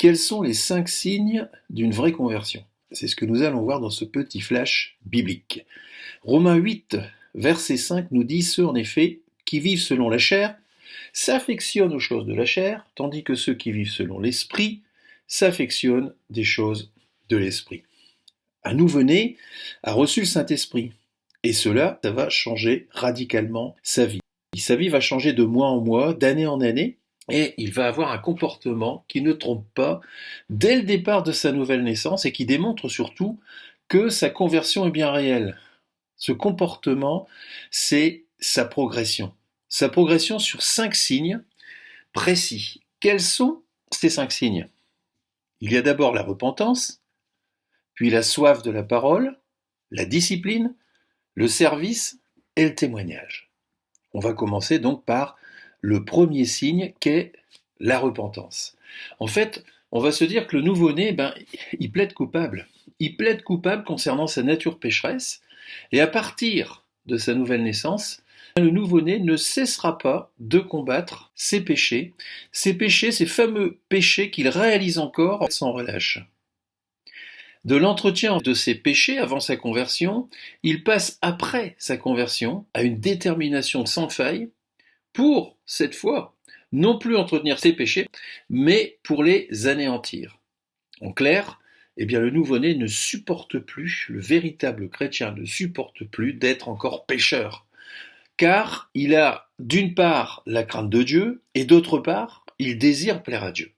Quels sont les 5 signes d'une vraie conversion? C'est ce que nous allons voir dans ce petit flash biblique. Romains 8, verset 5 nous dit: ceux en effet qui vivent selon la chair s'affectionnent aux choses de la chair, tandis que ceux qui vivent selon l'esprit s'affectionnent des choses de l'esprit. Un nouveau-né a reçu le Saint-Esprit, et cela, ça va changer radicalement sa vie. Sa vie va changer de mois en mois, d'année en année, et il va avoir un comportement qui ne trompe pas dès le départ de sa nouvelle naissance et qui démontre surtout que sa conversion est bien réelle. Ce comportement, c'est sa progression. Sa progression sur 5 signes précis. Quels sont ces 5 signes? Il y a d'abord la repentance, puis la soif de la parole, la discipline, le service et le témoignage. On va commencer donc par le premier signe qu'est la repentance. En fait, on va se dire que le nouveau-né, il plaide coupable. Il plaide coupable concernant sa nature pécheresse, et à partir de sa nouvelle naissance, le nouveau-né ne cessera pas de combattre ses péchés, ces fameux péchés qu'il réalise encore sans relâche. De l'entretien de ses péchés avant sa conversion, il passe après sa conversion à une détermination sans faille pour, cette fois, non plus entretenir ses péchés, mais pour les anéantir. En clair, le nouveau-né ne supporte plus, le véritable chrétien ne supporte plus d'être encore pécheur, car il a d'une part la crainte de Dieu, et d'autre part, il désire plaire à Dieu.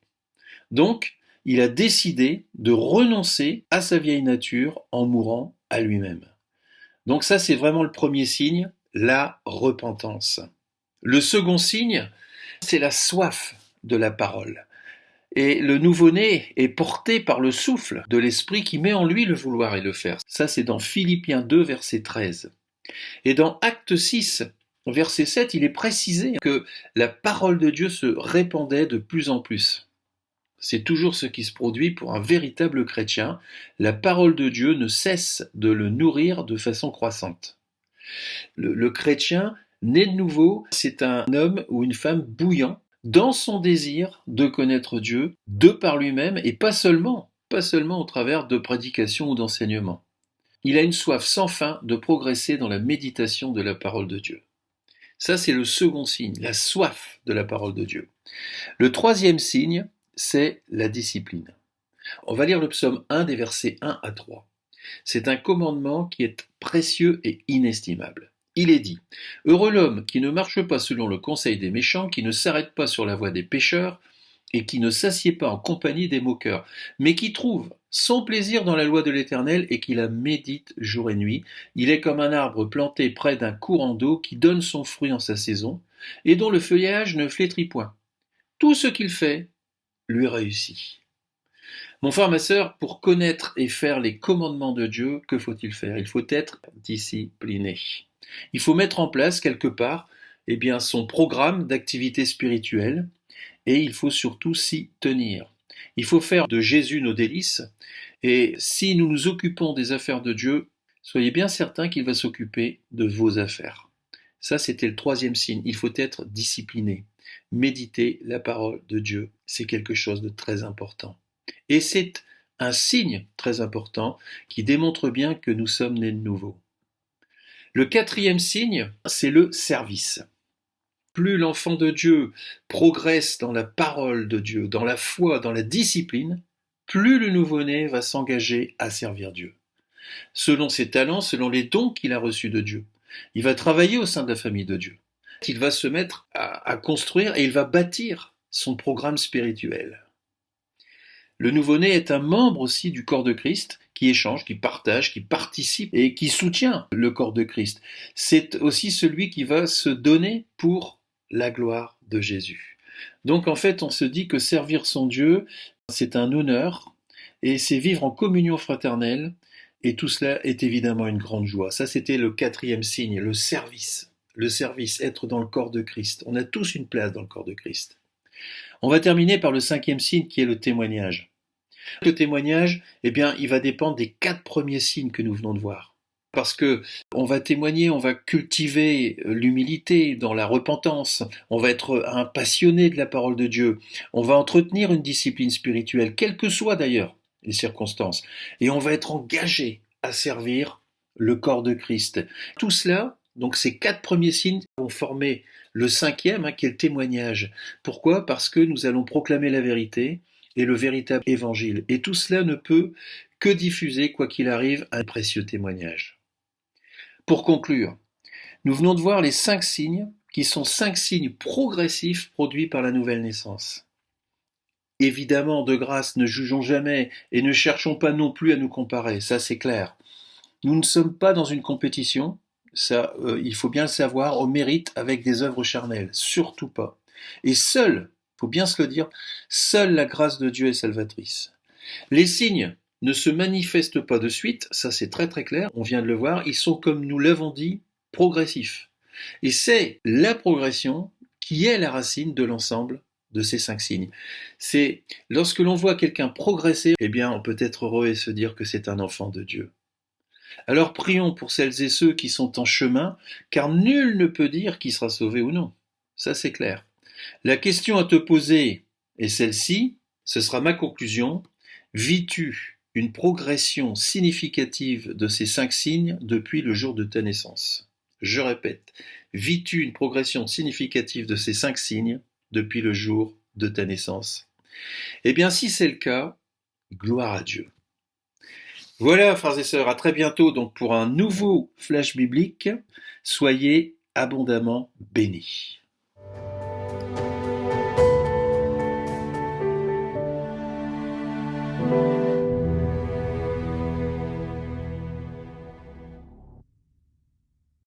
Donc, il a décidé de renoncer à sa vieille nature en mourant à lui-même. Donc ça, c'est vraiment le premier signe, la repentance. Le second signe, c'est la soif de la parole. Et le nouveau-né est porté par le souffle de l'esprit qui met en lui le vouloir et le faire. Ça, c'est dans Philippiens 2, verset 13. Et dans Actes 6, verset 7, il est précisé que la parole de Dieu se répandait de plus en plus. C'est toujours ce qui se produit pour un véritable chrétien. La parole de Dieu ne cesse de le nourrir de façon croissante. Le chrétien, né de nouveau, c'est un homme ou une femme bouillant dans son désir de connaître Dieu, de par lui-même, et pas seulement au travers de prédications ou d'enseignements. Il a une soif sans fin de progresser dans la méditation de la parole de Dieu. Ça, c'est le second signe, la soif de la parole de Dieu. Le troisième signe, c'est la discipline. On va lire le psaume 1 des versets 1 à 3. C'est un commandement qui est précieux et inestimable. Il est dit: heureux l'homme qui ne marche pas selon le conseil des méchants, qui ne s'arrête pas sur la voie des pécheurs, et qui ne s'assied pas en compagnie des moqueurs, mais qui trouve son plaisir dans la loi de l'Éternel et qui la médite jour et nuit. Il est comme un arbre planté près d'un courant d'eau qui donne son fruit en sa saison, et dont le feuillage ne flétrit point. Tout ce qu'il fait lui réussit. Mon frère, ma sœur, pour connaître et faire les commandements de Dieu, que faut-il faire? Il faut être discipliné. Il faut mettre en place quelque part son programme d'activité spirituelle, et il faut surtout s'y tenir. Il faut faire de Jésus nos délices, et si nous nous occupons des affaires de Dieu, soyez bien certains qu'il va s'occuper de vos affaires. Ça, c'était le troisième signe. Il faut être discipliné. Méditer la parole de Dieu, c'est quelque chose de très important. Et c'est un signe très important qui démontre bien que nous sommes nés de nouveau. Le quatrième signe, c'est le service. Plus l'enfant de Dieu progresse dans la parole de Dieu, dans la foi, dans la discipline, plus le nouveau-né va s'engager à servir Dieu. Selon ses talents, selon les dons qu'il a reçus de Dieu. Il va travailler au sein de la famille de Dieu. Il va se mettre à construire et il va bâtir son programme spirituel. Le nouveau-né est un membre aussi du corps de Christ qui échange, qui partage, qui participe et qui soutient le corps de Christ. C'est aussi celui qui va se donner pour la gloire de Jésus. Donc en fait, on se dit que servir son Dieu, c'est un honneur et c'est vivre en communion fraternelle, et tout cela est évidemment une grande joie. Ça, c'était le quatrième signe, le service. Le service, être dans le corps de Christ. On a tous une place dans le corps de Christ. On va terminer par le cinquième signe qui est le témoignage. Le témoignage, il va dépendre des 4 premiers signes que nous venons de voir. parce que on va témoigner, on va cultiver l'humilité dans la repentance, on va être un passionné de la parole de Dieu, on va entretenir une discipline spirituelle, quelles que soient d'ailleurs les circonstances, et on va être engagé à servir le corps de Christ. Tout cela, donc ces 4 premiers signes vont former le 5e, qui est le témoignage. Pourquoi? Parce que nous allons proclamer la vérité et le véritable évangile. Et tout cela ne peut que diffuser, quoi qu'il arrive, un précieux témoignage. Pour conclure, nous venons de voir les 5 signes, qui sont 5 signes progressifs produits par la nouvelle naissance. Évidemment, de grâce, ne jugeons jamais et ne cherchons pas non plus à nous comparer, ça c'est clair. Nous ne sommes pas dans une compétition, ça, il faut bien le savoir, au mérite avec des œuvres charnelles, surtout pas. Et seule, faut bien se le dire, seule la grâce de Dieu est salvatrice. Les signes ne se manifestent pas de suite, ça c'est très très clair, on vient de le voir, ils sont, comme nous l'avons dit, progressifs. Et c'est la progression qui est la racine de l'ensemble de ces 5 signes. C'est lorsque l'on voit quelqu'un progresser, eh bien on peut être heureux et se dire que c'est un enfant de Dieu. Alors prions pour celles et ceux qui sont en chemin, car nul ne peut dire qui sera sauvé ou non. Ça c'est clair. La question à te poser est celle-ci, ce sera ma conclusion. Vis-tu une progression significative de ces 5 signes depuis le jour de ta naissance? Je répète, vis-tu une progression significative de ces 5 signes depuis le jour de ta naissance? Eh bien, si c'est le cas, gloire à Dieu. Voilà, frères et sœurs, à très bientôt donc pour un nouveau flash biblique. Soyez abondamment bénis.